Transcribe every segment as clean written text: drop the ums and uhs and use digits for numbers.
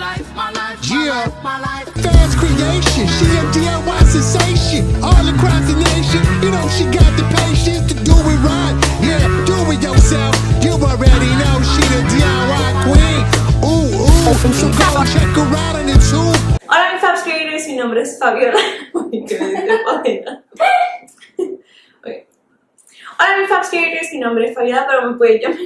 Yeah, fast creation, she a DIY sensation. All across the nation, you know she got the patience to do it right. Yeah, do it yourself. You already know she the DIY queen. Ooh, so go check her out on the tube. Hola mis Fabs Creators, mi nombre es Fabiola. Uy, que me diste poeta. Okay. Hola mis Fabs Creators, mi nombre es Fabiola, pero me pueden llamar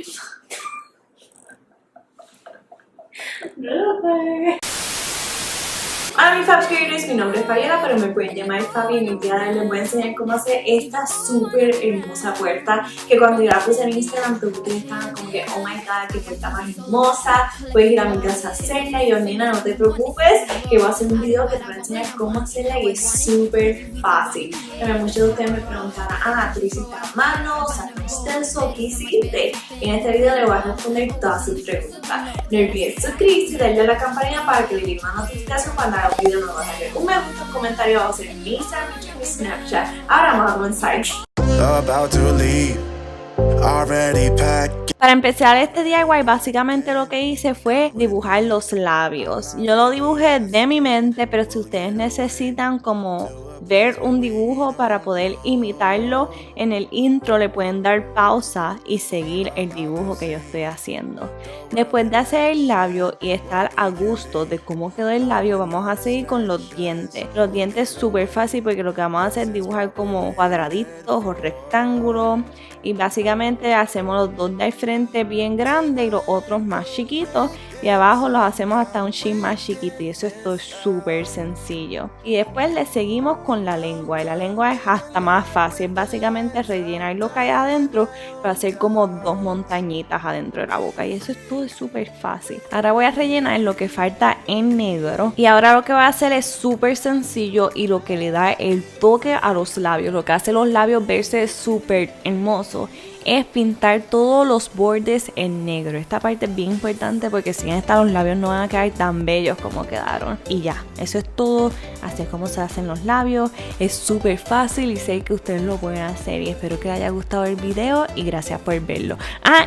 Hola mis Fabs Creators, mi nombre es Fabiola, pero me pueden llamar Fabi. En el día de hoy les voy a enseñar cómo hacer esta súper hermosa puerta que cuando yo la puse en Instagram todos ustedes estaban como que oh my god, qué puerta más hermosa, puedes ir a mi casa a hacerla. Y yo, nena, no te preocupes que voy a hacer un video que te va a enseñar cómo hacerla y es súper fácil. También muchos de ustedes me preguntarán, ¿tú lo hiciste a mano? ¿Sacaste un stencil? ¿Qué hiciste? En este video les voy a responder todas sus preguntas. No olvides suscribirse y darle a la campanita para que le llegue una notificación cuando haga un video nuevo. Un me gusta, un comentario abajo en mi Instagram y mi Snapchat. Ahora vamos a comenzar. Para empezar este DIY básicamente lo que hice fue dibujar los labios. Yo lo dibujé de mi mente, pero si ustedes necesitan como ver un dibujo para poder imitarlo, en el intro le pueden dar pausa y seguir el dibujo que yo estoy haciendo. Después de hacer el labio y estar a gusto de cómo quedó el labio, vamos a seguir con los dientes. Los dientes es súper fácil porque lo que vamos a hacer es dibujar como cuadraditos o rectángulos y básicamente hacemos los dos del frente bien grandes y los otros más chiquitos y abajo los hacemos hasta un chin más chiquito y eso es todo súper sencillo. Y después le seguimos con la lengua y la lengua es hasta más fácil, básicamente rellenar lo que hay adentro para hacer como dos montañitas adentro de la boca y eso es todo súper fácil. Ahora voy a rellenar lo que falta en negro y ahora lo que voy a hacer es súper sencillo y lo que le da el toque a los labios, lo que hace los labios verse súper hermosos, es pintar todos los bordes en negro. Esta parte es bien importante porque sin esta los labios no van a quedar tan bellos como quedaron. Y ya, eso es todo. Así es como se hacen los labios. Es súper fácil y sé que ustedes lo pueden hacer. Y espero que les haya gustado el video y gracias por verlo.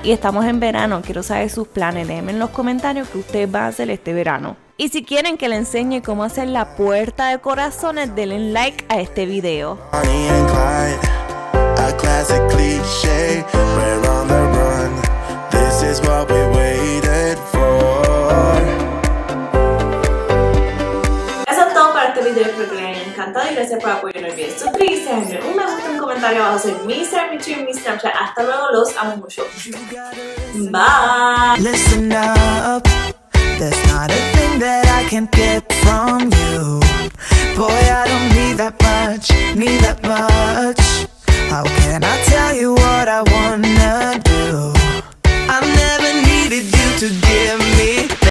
Y estamos en verano. Quiero saber sus planes. Déjenme en los comentarios qué ustedes van a hacer este verano. Y si quieren que les enseñe cómo hacer la puerta de corazones, denle like a este video. A classic cliche, we're on the run. This is what we waited for. Eso es todo para este video, espero que les haya encantado y gracias por apoyar. No olviden suscribirse, dejarme un me gusta, un comentario abajo en mi Instagram, mi Snapchat. Hasta luego, los amo mucho. Bye. Listen up, there's not a thing that I can't get from you.